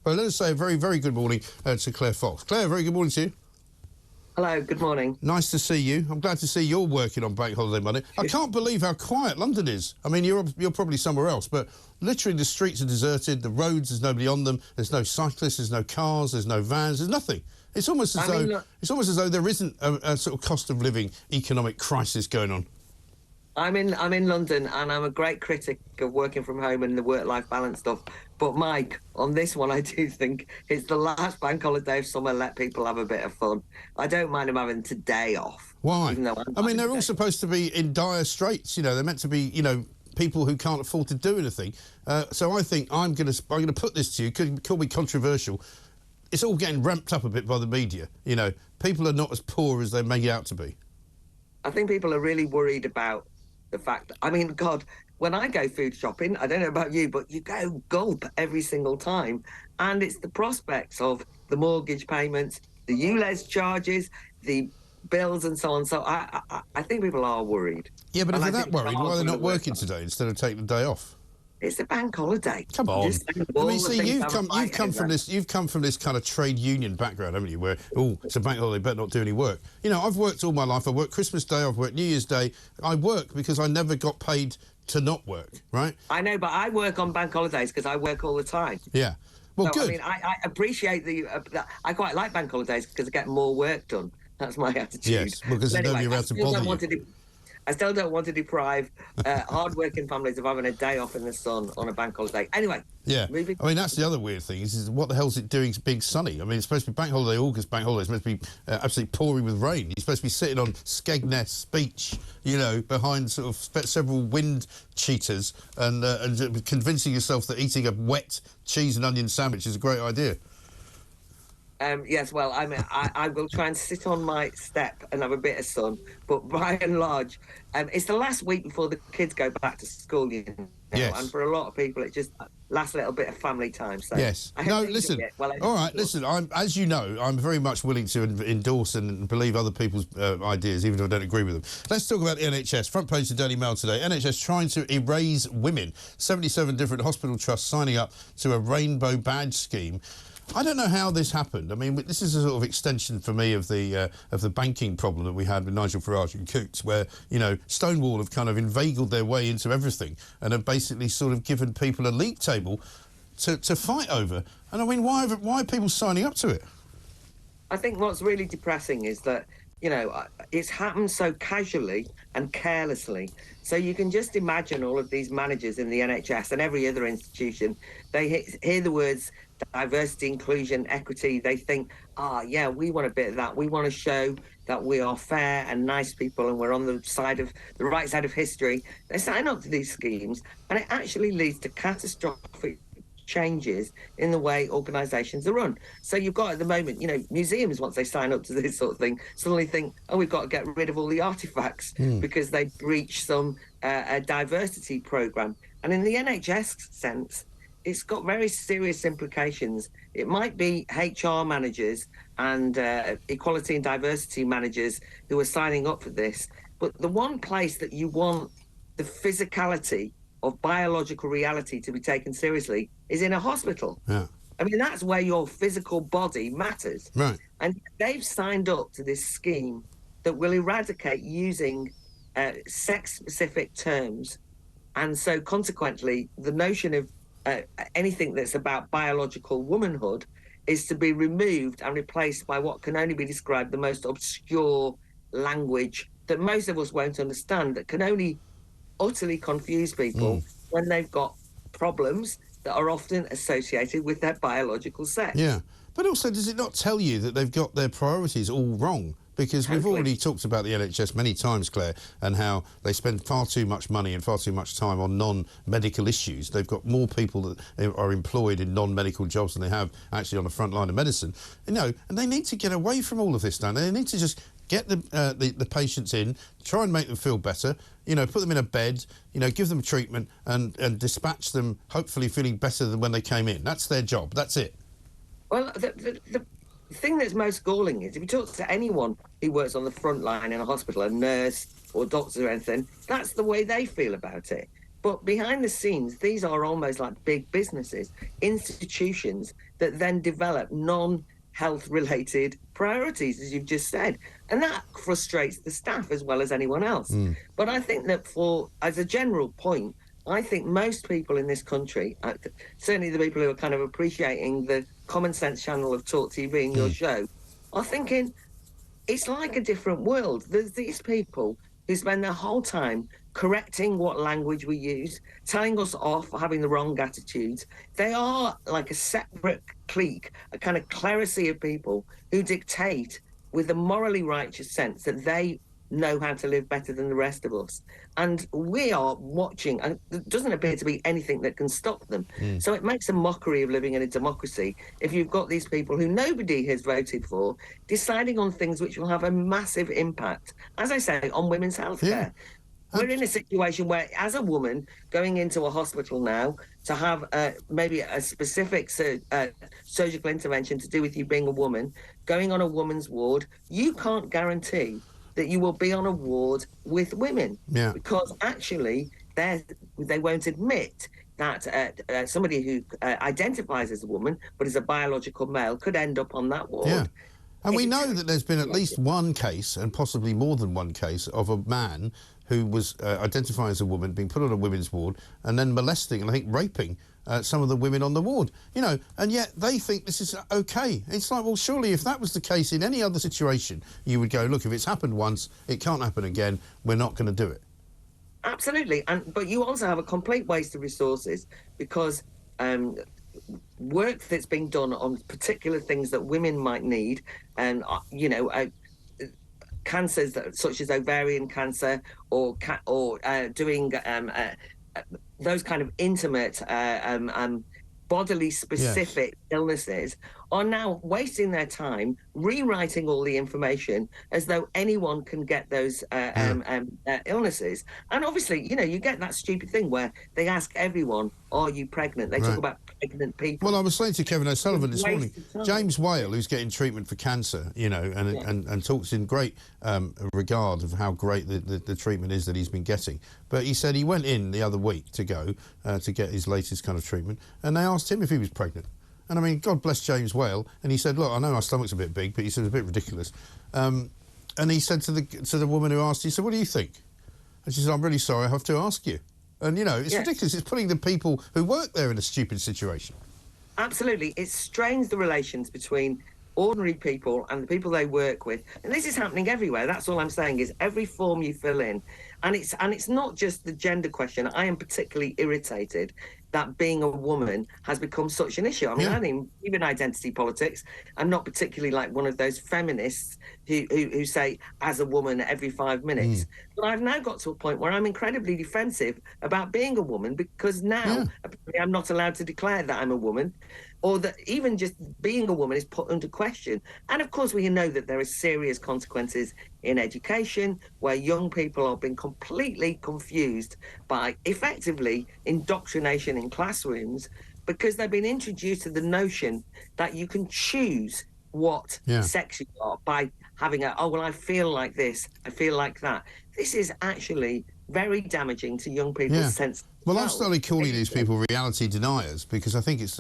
Well, let us say a very, very good morning to Claire Fox. Claire, very good morning to you. Hello, good morning. Nice to see you. I'm glad to see you're working on Bank Holiday Monday. I can't believe how quiet London is. I mean, you're probably somewhere else, but literally the streets are deserted, the roads, there's nobody on them, there's no cyclists, there's no cars, there's no vans, there's nothing. It's almost as though there isn't a sort of cost of living economic crisis going on. I'm in London, and I'm a great critic of working from home and the work-life balance stuff. But Mike, on this one, I do think it's the last bank holiday of summer. Let people have a bit of fun. I don't mind them having today off. Why? I mean, they're all supposed to be in dire straits. You know, they're meant to be, you know, people who can't afford to do anything. So I think I'm going to put this to you. Could be controversial. It's all getting ramped up a bit by the media. You know, people are not as poor as they make out to be. I think people are really worried about the fact, I mean, God, when I go food shopping, I don't know about you, but you go gulp every single time. And it's the prospects of the mortgage payments, the ULEZ charges, the bills and so on. So I think people are worried. Yeah, but if they're that worried, why are they not working today instead of taking the day off? It's a bank holiday. Come on. I mean, see, you've come from this kind of trade union background, haven't you? Where it's a bank holiday, better not do any work. You know, I've worked all my life. I worked Christmas Day. I've worked New Year's Day. I work because I never got paid to not work. Right? I know, but I work on bank holidays because I work all the time. Yeah. Well, so, good. I mean, I appreciate I quite like bank holidays because I get more work done. That's my attitude. Yes, because there's nobody around to bother you. I still don't want to deprive hard-working families of having a day off in the sun on a bank holiday. Anyway. Yeah. I mean, that's the other weird thing is what the hell's it doing being sunny? I mean, it's supposed to be bank holiday, August bank holiday. It's supposed to be absolutely pouring with rain. You're supposed to be sitting on Skegness Beach, you know, behind sort of several wind cheaters and convincing yourself that eating a wet cheese and onion sandwich is a great idea. Yes, well, I mean, I will try and sit on my step and have a bit of sun, but by and large, it's the last week before the kids go back to school, you know, yes. And for a lot of people, it just last little bit of family time. So yes. No, listen. All right, listen. As you know, I'm very much willing to endorse and believe other people's ideas, even if I don't agree with them. Let's talk about the NHS. Front page of the Daily Mail today. NHS trying to erase women. 77 different hospital trusts signing up to a rainbow badge scheme. I don't know how this happened. I mean, this is a sort of extension for me of the banking problem that we had with Nigel Farage and Coots, where, you know, Stonewall have kind of inveigled their way into everything and have basically sort of given people a league table to fight over. And I mean, why are people signing up to it? I think what's really depressing is that, you know, it's happened so casually and carelessly. So you can just imagine all of these managers in the NHS and every other institution, they hear the words diversity, inclusion, equity. They think, yeah, we want a bit of that. We want to show that we are fair and nice people and we're on the right side of history. They sign up to these schemes and it actually leads to catastrophic changes in the way organisations are run. So you've got at the moment, you know, museums, once they sign up to this sort of thing, suddenly think, we've got to get rid of all the artefacts because they breach some a diversity programme. And in the NHS sense, it's got very serious implications. It might be HR managers and equality and diversity managers who are signing up for this, but the one place that you want the physicality of biological reality to be taken seriously is in a hospital. Yeah. I mean, that's where your physical body matters. Right. And they've signed up to this scheme that will eradicate using sex-specific terms. And so consequently, the notion of anything that's about biological womanhood is to be removed and replaced by what can only be described the most obscure language that most of us won't understand, that can only utterly confuse people when they've got problems that are often associated with their biological sex. Yeah, but also, does it not tell you that they've got their priorities all wrong? Because we've already talked about the NHS many times, Claire, and how they spend far too much money and far too much time on non-medical issues. They've got more people that are employed in non-medical jobs than they have actually on the front line of medicine. You know, and they need to get away from all of this, don't they? They need to just get the patients in, try and make them feel better, you know, put them in a bed, you know, give them treatment and dispatch them, hopefully feeling better than when they came in. That's their job. That's it. Well, the thing that's most galling is if you talk to anyone who works on the front line in a hospital, a nurse or doctor or anything, that's the way they feel about it. But behind the scenes, these are almost like big businesses, institutions that then develop non-health related priorities, as you've just said. And that frustrates the staff as well as anyone else. But I think that as a general point, I think most people in this country, certainly the people who are kind of appreciating the common sense channel of TalkTV and your show, are thinking it's like a different world. There's these people who spend their whole time correcting what language we use, telling us off for having the wrong attitudes. They are like a separate clique, a kind of clerisy of people who dictate with a morally righteous sense that they know how to live better than the rest of us. And we are watching, and there doesn't appear to be anything that can stop them. So it makes a mockery of living in a democracy if you've got these people who nobody has voted for deciding on things which will have a massive impact, as I say, on women's healthcare. Yeah. We're in a situation where, as a woman going into a hospital now to have maybe a specific surgical intervention to do with you being a woman, going on a woman's ward, you can't guarantee that you will be on a ward with women, because actually they won't admit that somebody who identifies as a woman but is a biological male could end up on that ward. Yeah. And we know that there's been at least one case, and possibly more than one case, of a man who was identifying as a woman, being put on a women's ward, and then molesting and I think raping some of the women on the ward. You know, and yet they think this is okay. It's like, well, surely if that was the case in any other situation, you would go, look, if it's happened once, it can't happen again. We're not going to do it. Absolutely. But you also have a complete waste of resources, because work that's being done on particular things that women might need, and cancers such as ovarian cancer, or doing those kind of intimate bodily specific illnesses, are now wasting their time rewriting all the information as though anyone can get those illnesses. And obviously, you know, you get that stupid thing where they ask everyone, are you pregnant? They talk about pregnant people. Well, I was saying to Kevin O'Sullivan this morning, James Whale, who's getting treatment for cancer, you know, and talks in great regard of how great the treatment is that he's been getting. But he said he went in the other week to go to get his latest kind of treatment, and they asked him if he was pregnant. And I mean, God bless James Whale, and he said, look, I know my stomach's a bit big, but he said it's a bit ridiculous. And he said to the woman who asked, he said, what do you think? And she said, I'm really sorry, I have to ask you. And, you know, it's ridiculous. It's putting the people who work there in a stupid situation. Absolutely. It strains the relations between ordinary people and the people they work with. And this is happening everywhere. That's all I'm saying, is every form you fill in. And it's not just the gender question. I am particularly irritated that being a woman has become such an issue. I mean, I think even identity politics, I'm not particularly like one of those feminists who say, as a woman, every 5 minutes. But I've now got to a point where I'm incredibly defensive about being a woman, because now apparently I'm not allowed to declare that I'm a woman, or that even just being a woman is put under question. And of course, we know that there are serious consequences in education, where young people are being completely confused by effectively indoctrination in classrooms, because they've been introduced to the notion that you can choose what sex you are by having I feel like this, I feel like that. This is actually very damaging to young people's sense. Well, I've started calling these people reality deniers, because I think it's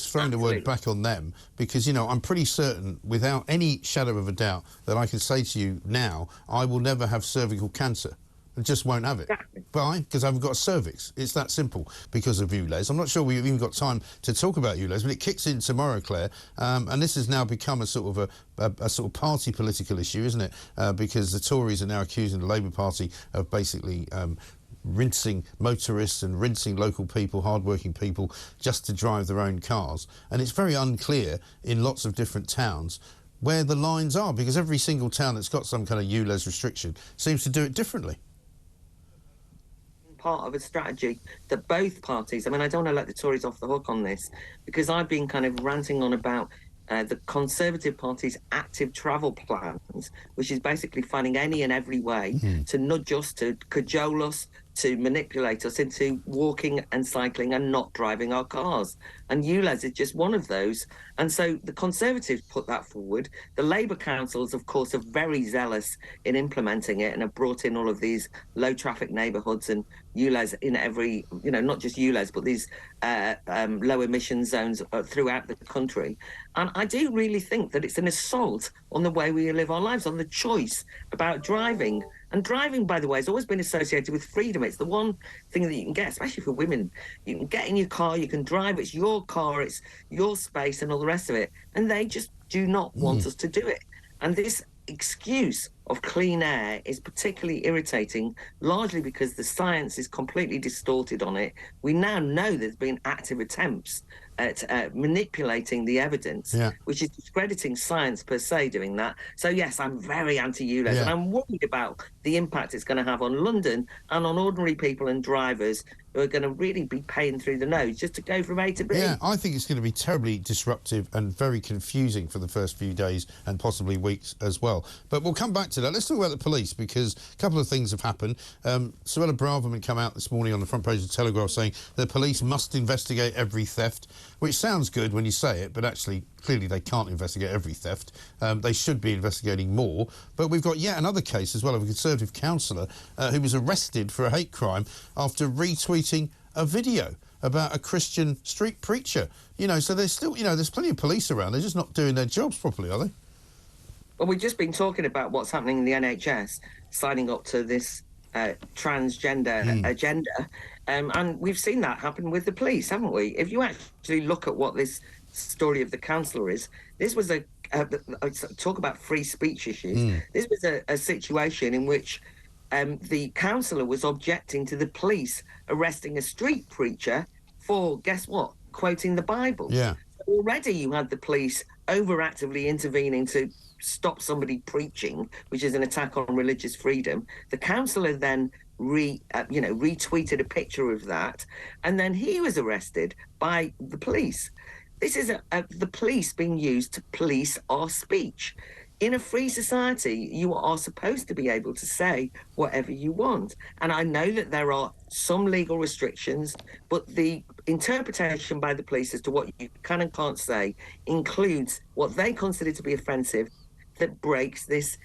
throwing the word back on them, because, you know, I'm pretty certain, without any shadow of a doubt, that I can say to you now, I will never have cervical cancer. I just won't have it. Exactly. Why? Because I haven't got a cervix. It's that simple, because of ULEZ. I'm not sure we've even got time to talk about ULEZ, but it kicks in tomorrow, Claire, and this has now become a sort of a sort of party political issue, isn't it? Because the Tories are now accusing the Labour Party of basically rinsing motorists and rinsing local people, hard-working people, just to drive their own cars. And it's very unclear in lots of different towns where the lines are, because every single town that's got some kind of ULEZ restriction seems to do it differently. Part of a strategy that both parties, I mean, I don't want to let the Tories off the hook on this, because I've been kind of ranting on about the Conservative Party's active travel plans, which is basically finding any and every way to nudge us, to cajole us, to manipulate us into walking and cycling and not driving our cars. And ULEZ is just one of those. And so the Conservatives put that forward. The Labour councils, of course, are very zealous in implementing it and have brought in all of these low traffic neighbourhoods and ULEZ in every, not just ULEZ, but these low emission zones throughout the country. And I do really think that it's an assault on the way we live our lives, on the choice about driving. And driving, by the way, has always been associated with freedom. It's the one thing that you can get, especially for women. You can get in your car, you can drive, it's your car, it's your space and all the rest of it. And they just do not want us to do it. And this excuse of clean air is particularly irritating, largely because the science is completely distorted on it. We now know there's been active attempts at manipulating the evidence, which is discrediting science per se doing that. So, yes, I'm very anti-ULEZ, and I'm worried about the impact it's going to have on London and on ordinary people and drivers who are going to really be paying through the nose just to go from A to B. Yeah, I think it's going to be terribly disruptive and very confusing for the first few days and possibly weeks as well. But we'll come back to that. Let's talk about the police, because a couple of things have happened. Suella Braverman come out this morning on the front page of the Telegraph saying the police must investigate every theft, which sounds good when you say it, but actually, clearly they can't investigate every theft. They should be investigating more. But we've got yet another case as well of a Conservative councillor who was arrested for a hate crime after retweeting a video about a Christian street preacher. So there's still, there's plenty of police around. They're just not doing their jobs properly, are they? Well, we've just been talking about what's happening in the NHS, signing up to this transgender agenda. And we've seen that happen with the police, haven't we? If you actually look at what this story of the councillor is, this was talk about free speech issues. This was a situation in which the councillor was objecting to the police arresting a street preacher for, guess what, quoting the Bible. Yeah. So already you had the police overactively intervening to stop somebody preaching, which is an attack on religious freedom. The councillor then retweeted a picture of that, and then he was arrested by the police. This is the police being used to police our speech. In a free society, you are supposed to be able to say whatever you want. And I know that there are some legal restrictions, but the interpretation by the police as to what you can and can't say includes what they consider to be offensive that breaks this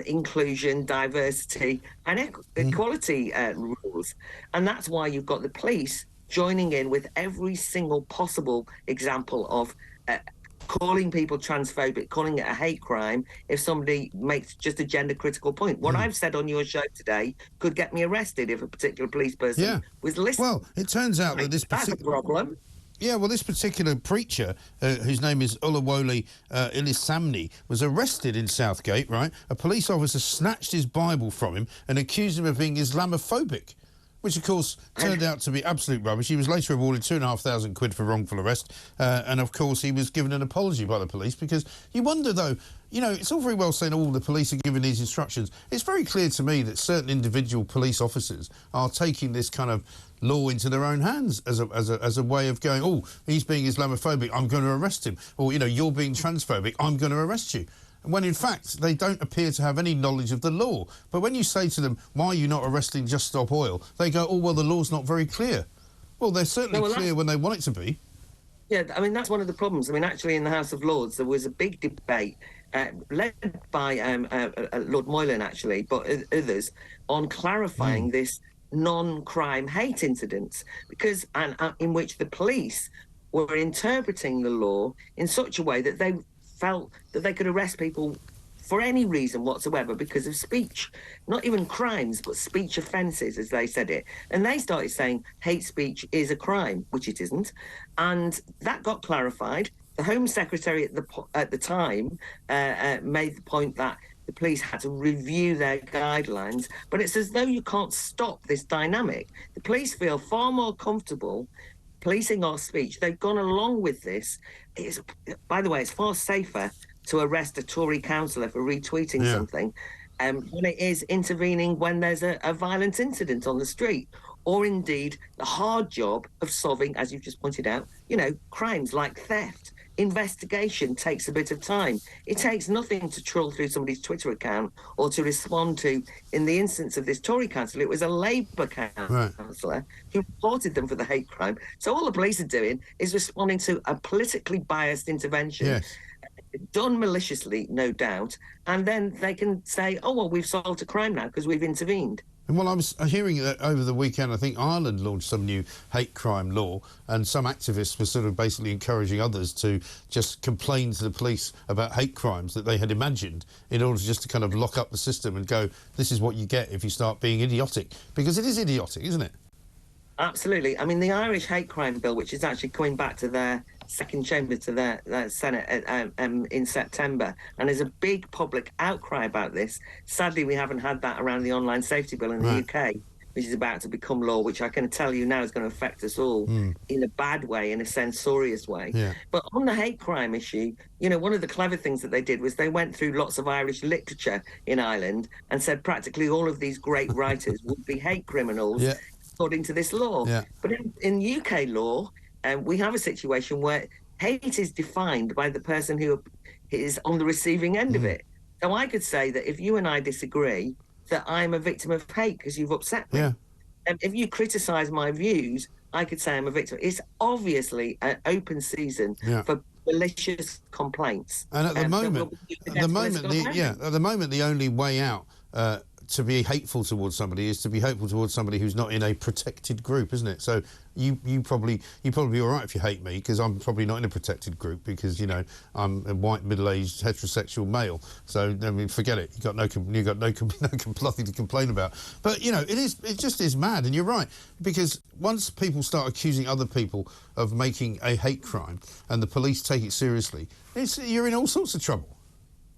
inclusion, diversity and equality rules. And that's why you've got the police joining in with every single possible example of calling people transphobic, calling it a hate crime if somebody makes just a gender critical point. What I've said on your show today could get me arrested if a particular police person was listening. Well, it turns out that that's a problem. Yeah, well, this particular preacher, whose name is Olawole Ilisamni, was arrested in Southgate, right? A police officer snatched his Bible from him and accused him of being Islamophobic, which, of course, turned out to be absolute rubbish. He was later awarded £2,500 for wrongful arrest, and, of course, he was given an apology by the police, because you wonder, though, it's all very well saying all the police are giving these instructions. It's very clear to me that certain individual police officers are taking this kind of law into their own hands as a way of going, oh, he's being Islamophobic, I'm going to arrest him. Or, you're being transphobic, I'm going to arrest you. When in fact they don't appear to have any knowledge of the law. But when you say to them, why are you not arresting Just Stop Oil? They go, oh, well, the law's not very clear. Well, they're certainly clear when they want it to be. Yeah, I mean, that's one of the problems. I mean, actually, in the House of Lords, there was a big debate led by Lord Moylan, actually, but others, on clarifying this non-crime hate incidents, because in which the police were interpreting the law in such a way that they felt that they could arrest people for any reason whatsoever because of speech, not even crimes, but speech offences, as they said it. And they started saying hate speech is a crime, which it isn't. And that got clarified. The Home Secretary at the time made the point that the police had to review their guidelines, but it's as though you can't stop this dynamic. The police feel far more comfortable policing our speech. They've gone along with this. By the way, it's far safer to arrest a Tory councillor for retweeting something than it is intervening when there's a violent incident on the street, or indeed the hard job of solving, as you've just pointed out, crimes like theft. investigation takes a bit of time. It takes nothing to trawl through somebody's Twitter account or to respond to, in the instance of this Tory councillor, it was a Labour councillor who reported them for the hate crime. So all the police are doing is responding to a politically biased intervention, done maliciously, no doubt, and then they can say, oh, well, we've solved a crime now because we've intervened. Well, I was hearing that over the weekend, I think Ireland launched some new hate crime law, and some activists were sort of basically encouraging others to just complain to the police about hate crimes that they had imagined in order just to kind of lock up the system and go, this is what you get if you start being idiotic. Because it is idiotic, isn't it? Absolutely. I mean, the Irish hate crime bill, which is actually coming back to their second chamber, to their Senate in September, and there's a big public outcry about this. Sadly, we haven't had that around the online safety bill in the UK, which is about to become law, which I can tell you now is going to affect us all in a bad way, in a censorious way. But on the hate crime issue, you know, one of the clever things that they did was they went through lots of Irish literature in Ireland and said practically all of these great writers would be hate criminals according to this law. But in UK law, we have a situation where hate is defined by the person who is on the receiving end of it. So I could say that if you and I disagree, that I'm a victim of hate because you've upset me. If you criticise my views, I could say I'm a victim. It's obviously an open season for malicious complaints. And at the moment, the only way out to be hateful towards somebody is to be hateful towards somebody who's not in a protected group, isn't it? So you probably be all right if you hate me, because I'm probably not in a protected group, because, you know, I'm a white middle-aged heterosexual male. So I mean, forget it. You got nothing to complain about. But you know, it just is mad, and you're right, because once people start accusing other people of making a hate crime and the police take it seriously, you're in all sorts of trouble.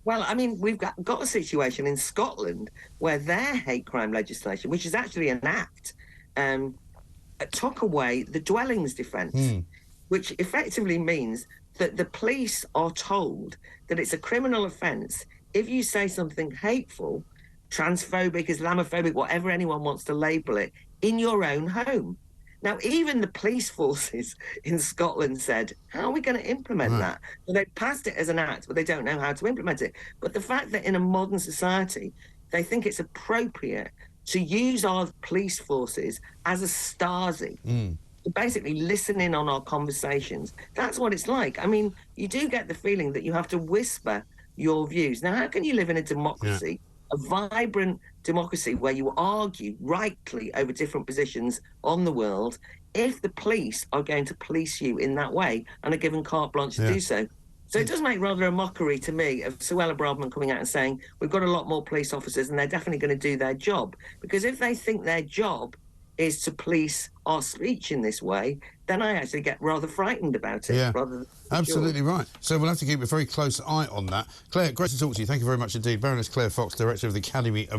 Well, I mean, we've got a situation in Scotland where their hate crime legislation, which is actually an act, took away the dwellings defence, which effectively means that the police are told that it's a criminal offence if you say something hateful, transphobic, Islamophobic, whatever anyone wants to label it, in your own home. Now, even the police forces in Scotland said, how are we going to implement that? Well, they passed it as an act, but they don't know how to implement it. But the fact that in a modern society, they think it's appropriate to use our police forces as a Stasi, to basically listen in on our conversations. That's what it's like. I mean, you do get the feeling that you have to whisper your views. Now, how can you live in a democracy, a vibrant democracy where you argue rightly over different positions on the world, if the police are going to police you in that way and are given carte blanche to do so? So it does make rather a mockery to me of Suella Braverman coming out and saying, we've got a lot more police officers and they're definitely going to do their job. Because if they think their job is to police our speech in this way, then I actually get rather frightened about it. Rather than absolutely right. So we'll have to keep a very close eye on that. Claire, great to talk to you. Thank you very much indeed. Baroness Claire Fox, Director of the Academy of